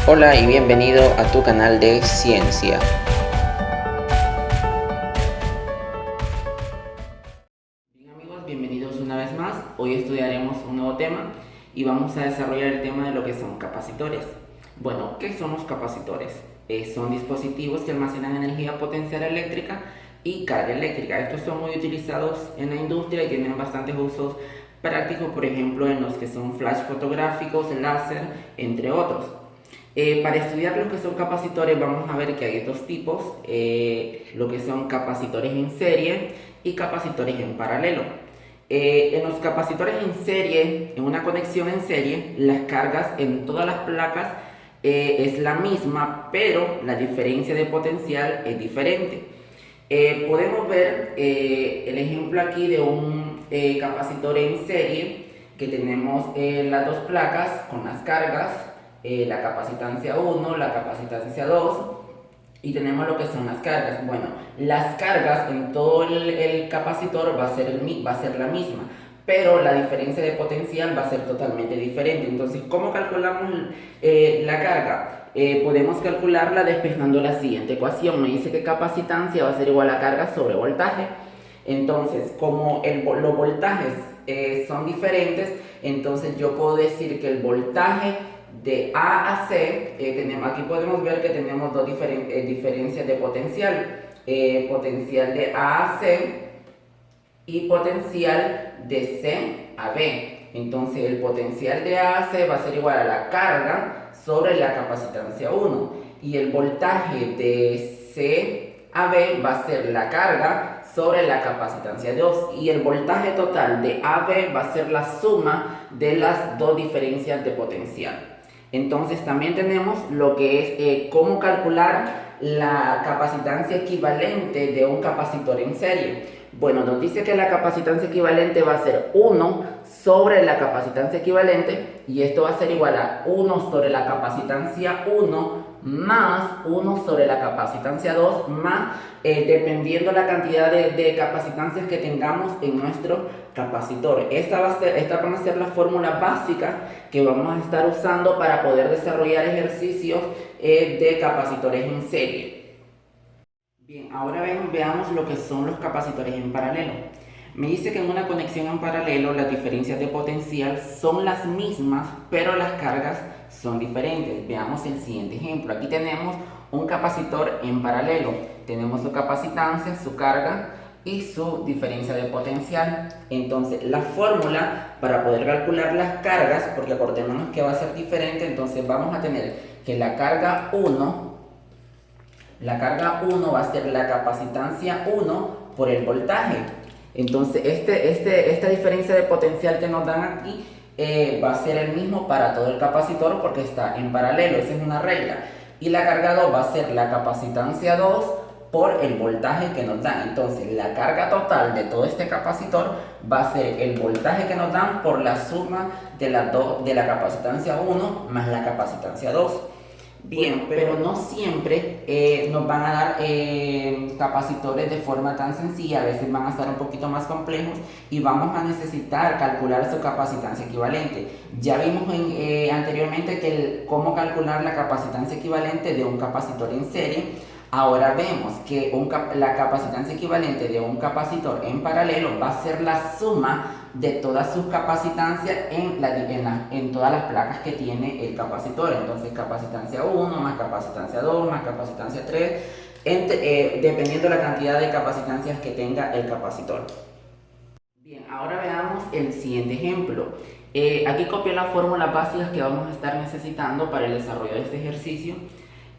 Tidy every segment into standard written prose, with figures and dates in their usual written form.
Hola y bienvenido a tu canal de ciencia. Bien amigos, bienvenidos una vez más. Hoy estudiaremos un nuevo tema y vamos a desarrollar el tema de lo que son capacitores. Bueno, ¿qué son los capacitores? Son dispositivos que almacenan energía potencial eléctrica y carga eléctrica. Estos son muy utilizados en la industria y tienen bastantes usos prácticos, por ejemplo, en los que son flash fotográficos, láser, entre otros. Para estudiar lo que son capacitores vamos a ver que hay dos tipos, lo que son capacitores en serie y capacitores en paralelo. En los capacitores en serie, en una conexión en serie, las cargas en todas las placas es la misma, pero la diferencia de potencial es diferente. Podemos ver el ejemplo aquí de un capacitor en serie que tenemos las dos placas con las cargas, la capacitancia 1, la capacitancia 2 y tenemos lo que son las cargas. Bueno, las cargas en todo el capacitor va a ser la misma, pero la diferencia de potencial va a ser totalmente diferente. Entonces, ¿cómo calculamos la carga? Podemos calcularla despejando la siguiente ecuación. Me dice que capacitancia va a ser igual a carga sobre voltaje. Entonces, como los voltajes son diferentes, entonces yo puedo decir que el voltaje de A a C, aquí podemos ver que tenemos dos diferencias de potencial. Potencial de A a C y potencial de C a B. Entonces el potencial de A a C va a ser igual a la carga sobre la capacitancia 1 y el voltaje de C a B va a ser la carga sobre la capacitancia 2 y el voltaje total de A a B va a ser la suma de las dos diferencias de potencial. Entonces también tenemos lo que es cómo calcular la capacitancia equivalente de un capacitor en serie. Bueno, nos dice que la capacitancia equivalente va a ser 1 sobre la capacitancia equivalente y esto va a ser igual a 1 sobre la capacitancia 1 más 1 sobre la capacitancia 2 más dependiendo la cantidad de capacitancias que tengamos en nuestro capacitor. Estas van a ser las fórmulas básicas que vamos a estar usando para poder desarrollar ejercicios de capacitores en serie. Bien, ahora veamos lo que son los capacitores en paralelo. Me dice que en una conexión en paralelo las diferencias de potencial son las mismas, pero las cargas son diferentes. Veamos el siguiente ejemplo. Aquí tenemos un capacitor en paralelo. Tenemos su capacitancia, su carga y su diferencia de potencial. Entonces, la fórmula para poder calcular las cargas, porque acordémonos que va a ser diferente, entonces vamos a tener que la carga 1 va a ser la capacitancia 1 por el voltaje. Entonces, esta diferencia de potencial que nos dan aquí va a ser el mismo para todo el capacitor porque está en paralelo, esa es una regla. Y la carga 2 va a ser la capacitancia 2 por el voltaje que nos dan. Entonces, la carga total de todo este capacitor va a ser el voltaje que nos dan por la suma de la capacitancia 1 más la capacitancia 2. Bien, pero no siempre nos van a dar capacitores de forma tan sencilla, a veces van a estar un poquito más complejos y vamos a necesitar calcular su capacitancia equivalente. Ya vimos anteriormente cómo calcular la capacitancia equivalente de un capacitor en serie. Ahora vemos que la capacitancia equivalente de un capacitor en paralelo va a ser la suma de todas sus capacitancias en todas las placas que tiene el capacitor. Entonces capacitancia 1 más capacitancia 2 más capacitancia 3, dependiendo de la cantidad de capacitancias que tenga el capacitor. Bien, ahora veamos el siguiente ejemplo. Aquí copié las fórmulas básicas que vamos a estar necesitando para el desarrollo de este ejercicio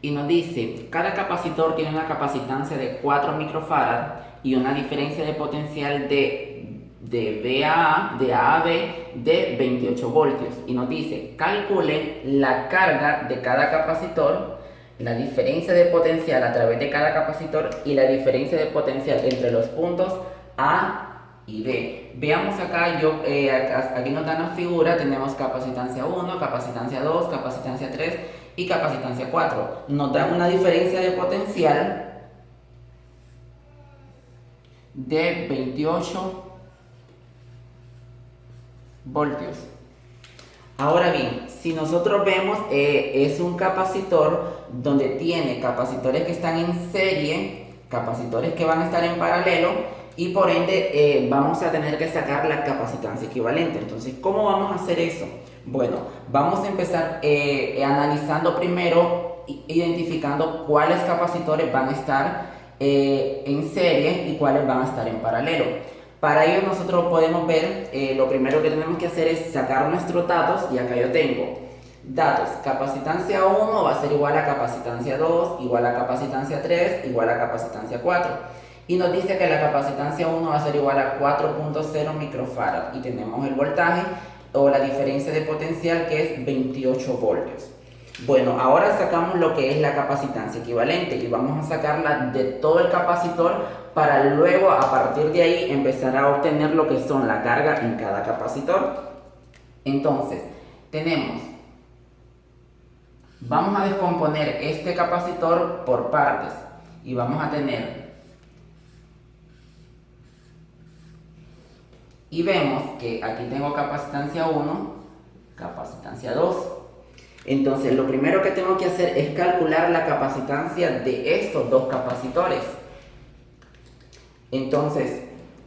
y nos dice, cada capacitor tiene una capacitancia de 4 microfarad y una diferencia de potencial de A a B de 28 voltios y nos dice, calcule la carga de cada capacitor, la diferencia de potencial a través de cada capacitor y la diferencia de potencial entre los puntos A y B. Veamos acá, aquí nos dan la figura, tenemos capacitancia 1, capacitancia 2, capacitancia 3 y capacitancia 4. Nos dan una diferencia de potencial de 28 voltios. Ahora bien, si nosotros vemos, es un capacitor donde tiene capacitores que están en serie, capacitores que van a estar en paralelo y por ende vamos a tener que sacar la capacitancia equivalente. Entonces, ¿cómo vamos a hacer eso? Bueno, vamos a empezar analizando primero, identificando cuáles capacitores van a estar en serie y cuáles van a estar en paralelo. Para ello nosotros podemos ver, lo primero que tenemos que hacer es sacar nuestros datos y acá yo tengo datos, capacitancia 1 va a ser igual a capacitancia 2, igual a capacitancia 3, igual a capacitancia 4. Y nos dice que la capacitancia 1 va a ser igual a 4.0 microfarad y tenemos el voltaje o la diferencia de potencial que es 28 voltios. Bueno, ahora sacamos lo que es la capacitancia equivalente y vamos a sacarla de todo el capacitor para luego a partir de ahí empezar a obtener lo que son la carga en cada capacitor. Entonces, vamos a descomponer este capacitor por partes y vamos a tener, y vemos que aquí tengo capacitancia 1, capacitancia 2. Entonces, lo primero que tengo que hacer es calcular la capacitancia de estos dos capacitores. Entonces,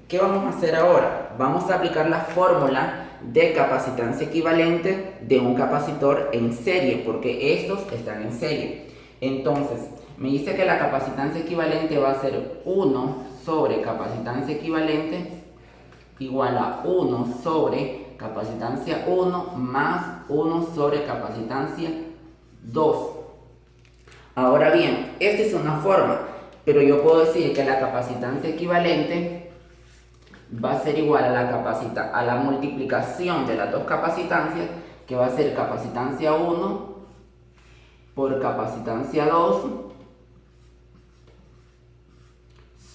¿qué vamos a hacer ahora? Vamos a aplicar la fórmula de capacitancia equivalente de un capacitor en serie, porque estos están en serie. Entonces, me dice que la capacitancia equivalente va a ser 1 sobre capacitancia equivalente igual a 1 sobre capacitancia 1 más 1 sobre capacitancia 2. Ahora bien, esta es una forma, pero yo puedo decir que la capacitancia equivalente va a ser igual a la multiplicación de las dos capacitancias, que va a ser capacitancia 1 por capacitancia 2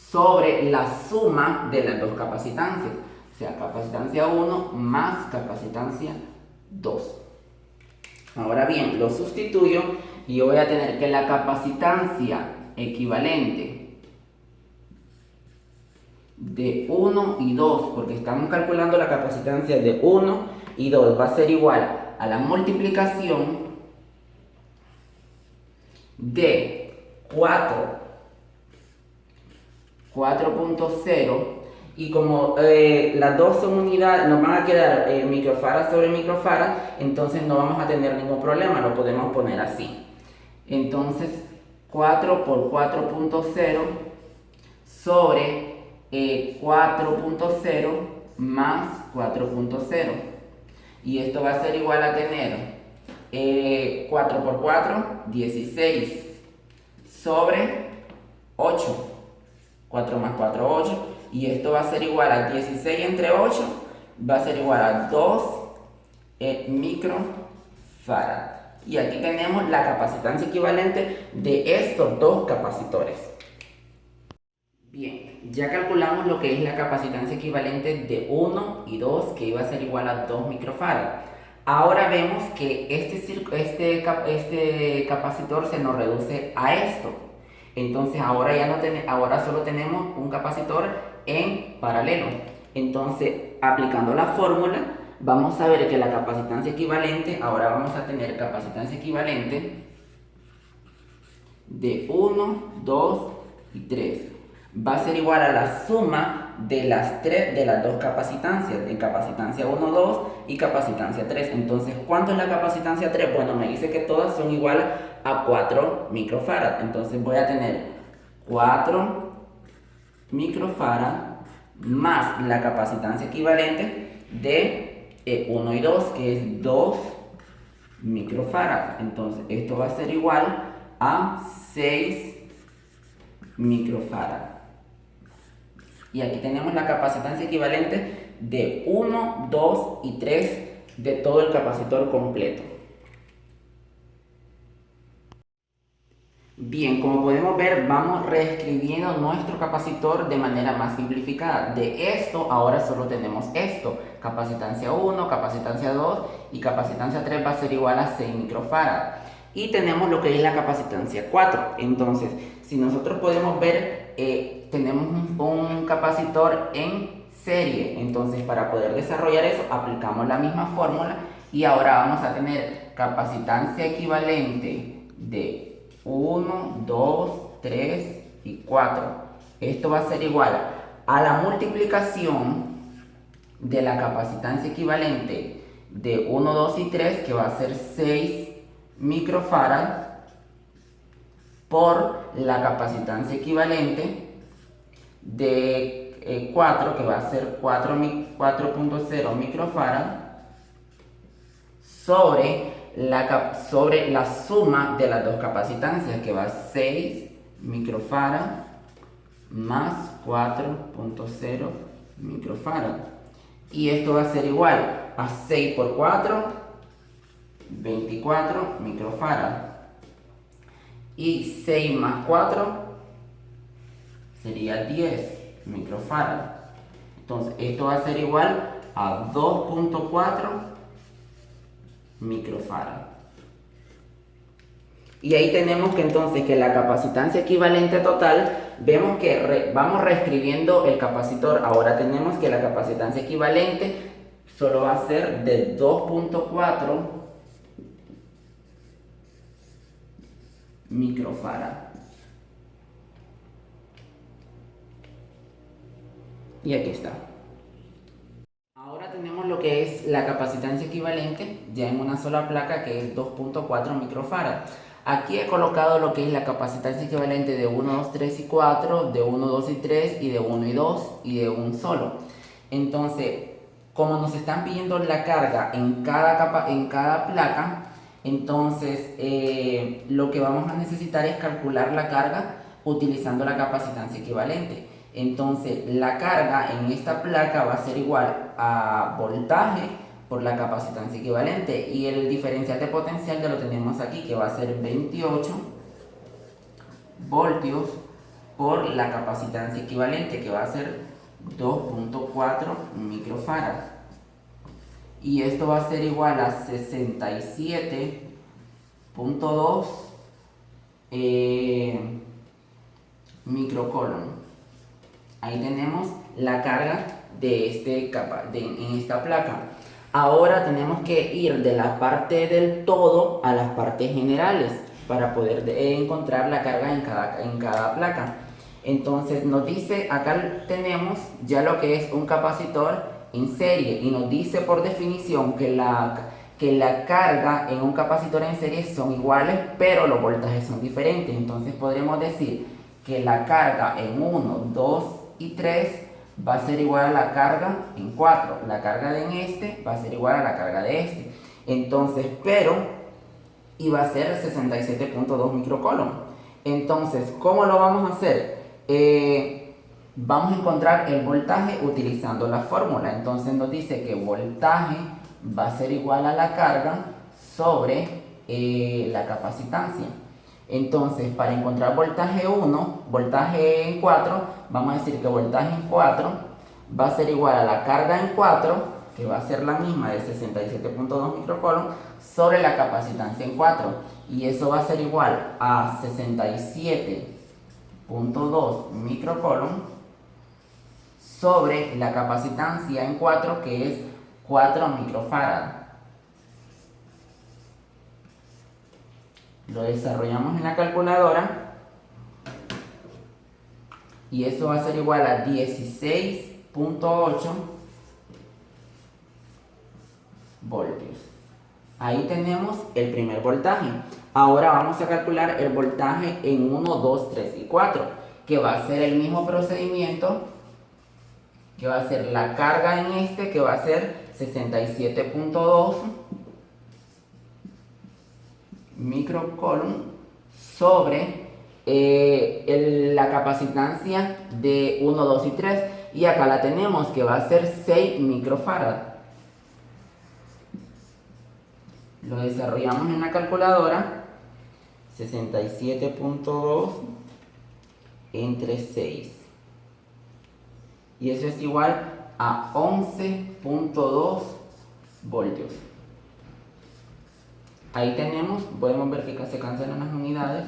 sobre la suma de las dos capacitancias. O sea, capacitancia 1 más capacitancia 2. Ahora bien, lo sustituyo y yo voy a tener que la capacitancia equivalente de 1 y 2, porque estamos calculando la capacitancia de 1 y 2, va a ser igual a la multiplicación de 4.0 y como las dos son unidades, nos van a quedar microfarad sobre microfarad, entonces no vamos a tener ningún problema, lo podemos poner así. Entonces 4 por 4.0 sobre 4.0 más 4.0 y esto va a ser igual a tener 4 por 4, 16 sobre 8, 4 más 4, 8, y esto va a ser igual a 16 entre 8, va a ser igual a 2 microfarad. Y aquí tenemos la capacitancia equivalente de estos dos capacitores. Bien, ya calculamos lo que es la capacitancia equivalente de 1 y 2, que iba a ser igual a 2 microfarad. Ahora vemos que este capacitor se nos reduce a esto. Entonces ahora ahora solo tenemos un capacitor en paralelo. Entonces, aplicando la fórmula, vamos a ver que la capacitancia equivalente, ahora vamos a tener capacitancia equivalente de 1, 2 y 3. Va a ser igual a la suma de las dos capacitancias, de capacitancia 1, 2 y capacitancia 3. Entonces, ¿cuánto es la capacitancia 3? Bueno, me dice que todas son iguales a 4 microfarad. Entonces voy a tener 4 microfarad más la capacitancia equivalente de 1 y 2, que es 2 microfarad. Entonces, esto va a ser igual a 6 microfarad. Y aquí tenemos la capacitancia equivalente de 1, 2 y 3 de todo el capacitor completo. Bien, como podemos ver, vamos reescribiendo nuestro capacitor de manera más simplificada. De esto, ahora solo tenemos esto. Capacitancia 1, capacitancia 2 y capacitancia 3 va a ser igual a 6 microfarad. Y tenemos lo que es la capacitancia 4. Entonces, si nosotros podemos ver, tenemos un capacitor en serie. Entonces, para poder desarrollar eso, aplicamos la misma fórmula Y ahora vamos a tener capacitancia equivalente de 1, 2, 3 y 4. Esto va a ser igual a la multiplicación de la capacitancia equivalente de 1, 2 y 3, que va a ser 6 microfarad, por la capacitancia equivalente de 4, que va a ser 4.0 microfarad, sobre la suma de las dos capacitancias, que va a 6 microfarad más 4.0 microfarad. Y esto va a ser igual a 6 por 4, 24 microfarad. Y 6 más 4 sería 10 microfarad. Entonces esto va a ser igual a 2.4 microfarad. Y ahí tenemos que entonces que la capacitancia equivalente total, vemos que vamos reescribiendo el capacitor. Ahora tenemos que la capacitancia equivalente solo va a ser de 2.4 microfarad. Y aquí está. Ahora tenemos lo que es la capacitancia equivalente ya en una sola placa, que es 2.4 microfarad. Aquí he colocado lo que es la capacitancia equivalente de 1, 2, 3 y 4, de 1, 2 y 3 y de 1 y 2 y de un solo. Entonces, como nos están pidiendo la carga en cada placa, entonces lo que vamos a necesitar es calcular la carga utilizando la capacitancia equivalente. Entonces la carga en esta placa va a ser igual a voltaje por la capacitancia equivalente, y el diferencial de potencial ya lo tenemos aquí, que va a ser 28 voltios por la capacitancia equivalente, que va a ser 2.4 microfarad. Y esto va a ser igual a 67.2 microcoulomb. Ahí tenemos la carga de en esta placa. Ahora tenemos que ir de la parte del todo a las partes generales para poder encontrar la carga en cada placa. Entonces nos dice, acá tenemos ya lo que es un capacitor en serie, y nos dice por definición que la carga en un capacitor en serie son iguales, pero los voltajes son diferentes. Entonces podremos decir que la carga en 1, 2 y 3 va a ser igual a la carga en 4. La carga en este va a ser igual a la carga de este. Entonces, y va a ser 67.2 microcoulomb. Entonces, ¿cómo lo vamos a hacer? Vamos a encontrar el voltaje utilizando la fórmula. Entonces nos dice que voltaje va a ser igual a la carga sobre la capacitancia. Entonces, para encontrar voltaje 1, voltaje en 4, vamos a decir que voltaje en 4 va a ser igual a la carga en 4, que va a ser la misma de 67.2 microcoulomb, sobre la capacitancia en 4. Y eso va a ser igual a 67.2 microcoulomb sobre la capacitancia en 4, que es 4 microfarad. Lo desarrollamos en la calculadora y eso va a ser igual a 16.8 voltios. Ahí tenemos el primer voltaje. Ahora vamos a calcular el voltaje en 1, 2, 3 y 4, que va a ser el mismo procedimiento, que va a ser la carga en este, que va a ser 67.2 microcoulomb sobre la capacitancia de 1, 2 y 3, y acá la tenemos, que va a ser 6 microfarad. Lo desarrollamos en la calculadora. 67.2 entre 6, y eso es igual a 11.2 voltios. Ahí tenemos, podemos ver que se cancelan las unidades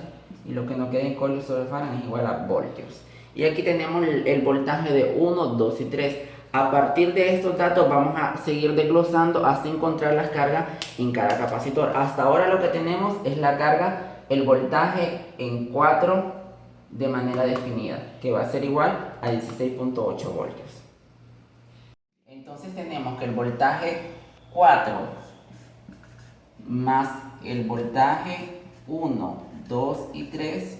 y lo que nos queda en colos sobre farad es igual a voltios. Y aquí tenemos el voltaje de 1, 2 y 3. A partir de estos datos vamos a seguir desglosando hasta encontrar las cargas en cada capacitor. Hasta ahora lo que tenemos es la carga, el voltaje en 4 de manera definida, que va a ser igual a 16.8 voltios. Entonces tenemos que el voltaje 4 más el voltaje 1, 2 y 3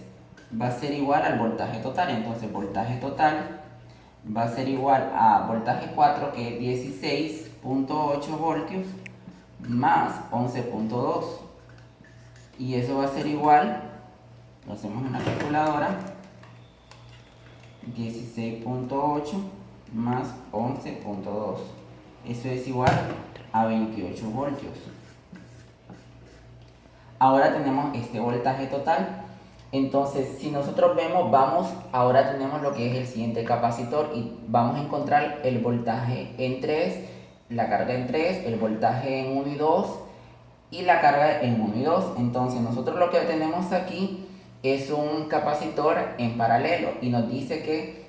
va a ser igual al voltaje total. Entonces voltaje total va a ser igual a voltaje 4, que es 16.8 voltios, más 11.2. Y eso va a ser igual, lo hacemos en la calculadora, 16.8 más 11.2. Eso es igual a 28 voltios. Ahora tenemos este voltaje total. Entonces, si nosotros vemos, ahora tenemos lo que es el siguiente capacitor y vamos a encontrar el voltaje en 3, la carga en 3, el voltaje en 1 y 2 y la carga en 1 y 2. Entonces, nosotros lo que tenemos aquí es un capacitor en paralelo y nos dice que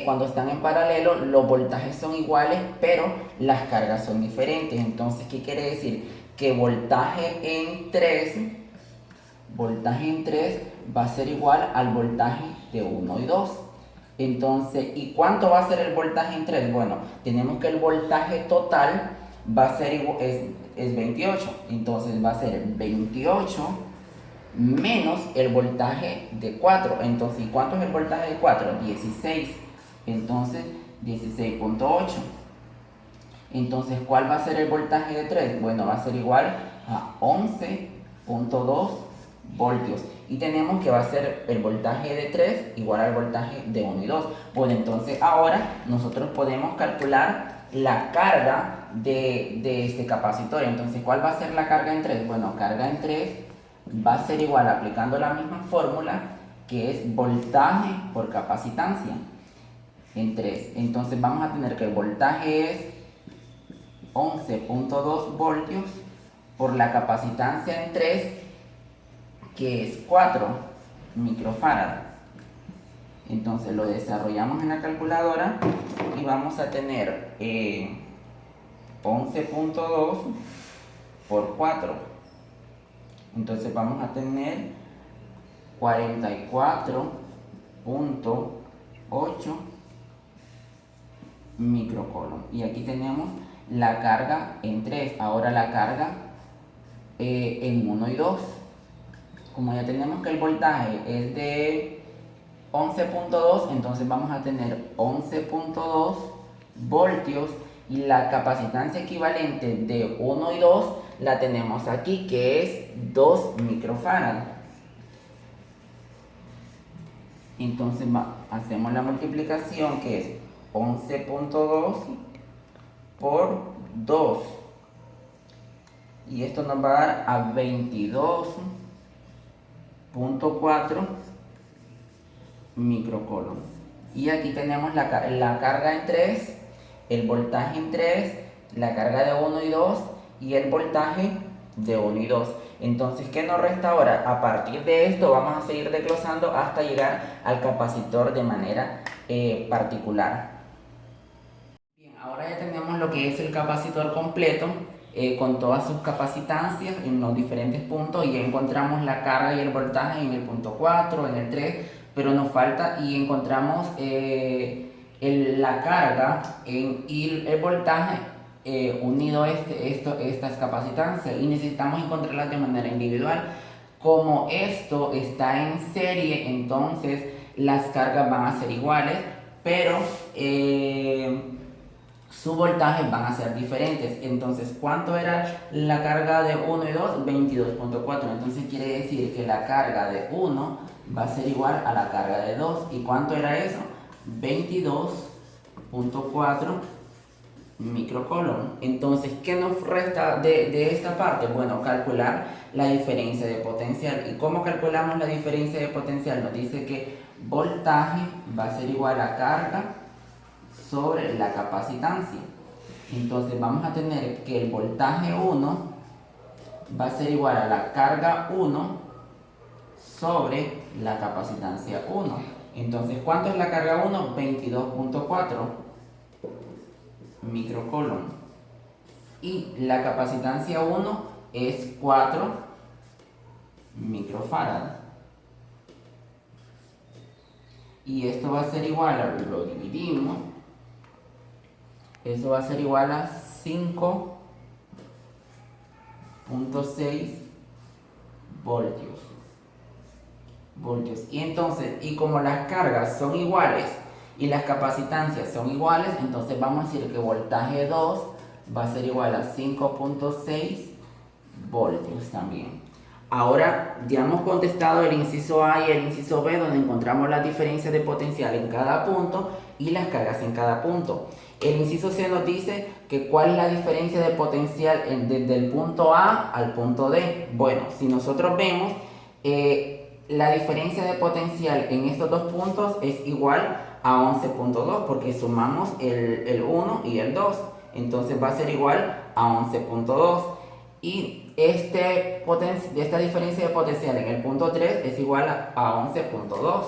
cuando están en paralelo los voltajes son iguales, pero las cargas son diferentes. Entonces, ¿qué quiere decir? Que voltaje en 3 va a ser igual al voltaje de 1 y 2. Entonces, ¿y cuánto va a ser el voltaje en 3? Bueno, tenemos que el voltaje total va a ser igual, es 28. Entonces va a ser 28 menos el voltaje de 4. Entonces, ¿y cuánto es el voltaje de 4? 16. Entonces, 16.8. Entonces, ¿cuál va a ser el voltaje de 3? Bueno, va a ser igual a 11.2 voltios. Y tenemos que va a ser el voltaje de 3 igual al voltaje de 1 y 2. Bueno, entonces ahora nosotros podemos calcular la carga de este capacitor. Entonces, ¿cuál va a ser la carga en 3? Bueno, carga en 3 va a ser igual, aplicando la misma fórmula, que es voltaje por capacitancia en 3. Entonces vamos a tener que el voltaje es 11.2 voltios por la capacitancia en 3, que es 4 microfarad. Entonces lo desarrollamos en la calculadora y vamos a tener 11.2 por 4. Entonces vamos a tener 44.8 microcoulomb. Y aquí tenemos la carga en 3. Ahora la carga en 1 y 2. Como ya tenemos que el voltaje es de 11.2, entonces vamos a tener 11.2 voltios y la capacitancia equivalente de 1 y 2 la tenemos aquí, que es 2 microfarad. Entonces hacemos la multiplicación, que es 11.2 por 2. Y esto nos va a dar a 22.4 microcoulomb. Y aquí tenemos la carga en 3, el voltaje en 3, la carga de 1 y 2 y el voltaje de 1 y 2. Entonces, ¿qué nos resta ahora? A partir de esto vamos a seguir desglosando hasta llegar al capacitor de manera particular. Bien, ahora ya tenemos lo que es el capacitor completo, con todas sus capacitancias en los diferentes puntos, y ya encontramos la carga y el voltaje en el punto 4, en el 3, pero nos falta y encontramos la carga y el voltaje unido a estas capacitancias, y necesitamos encontrarlas de manera individual. Como esto está en serie, entonces las cargas van a ser iguales, pero sus voltajes van a ser diferentes. Entonces, ¿cuánto era la carga de 1 y 2? 22.4. Entonces quiere decir que la carga de 1 va a ser igual a la carga de 2. ¿Y cuánto era eso? 22.4 microcoulomb. Entonces, ¿qué nos resta de esta parte? Bueno, calcular la diferencia de potencial. ¿Y cómo calculamos la diferencia de potencial? Nos dice que voltaje va a ser igual a carga sobre la capacitancia. Entonces vamos a tener que el voltaje 1 va a ser igual a la carga 1 sobre la capacitancia 1. Entonces, ¿cuánto es la carga 1? 22.4. microcoulomb. Y la capacitancia 1 es 4 microfarad. Y esto va a ser igual a, lo dividimos, eso va a ser igual a 5.6 voltios. Y entonces, y como las cargas son iguales y las capacitancias son iguales, entonces vamos a decir que voltaje 2 va a ser igual a 5.6 voltios también. Ahora ya hemos contestado el inciso A y el inciso B, donde encontramos la diferencia de potencial en cada punto y las cargas en cada punto. El inciso C nos dice que cuál es la diferencia de potencial desde el punto A al punto D. Bueno, si nosotros vemos, la diferencia de potencial en estos dos puntos es igual a 11.2 porque sumamos el 1 y el 2. Entonces va a ser igual a 11.2. Y esta diferencia de potencial en el punto 3 es igual a 11.2.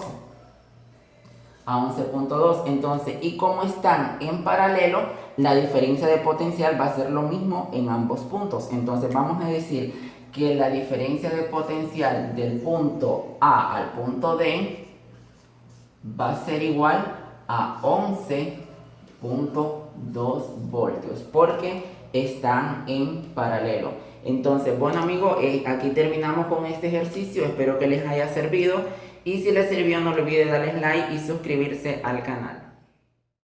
Entonces, y como están en paralelo, la diferencia de potencial va a ser lo mismo en ambos puntos. Entonces vamos a decir que la diferencia de potencial del punto A al punto D va a ser igual a 11.2 voltios porque están en paralelo. Entonces, bueno amigos, aquí terminamos con este ejercicio. Espero que les haya servido y si les sirvió no olviden darles like y suscribirse al canal.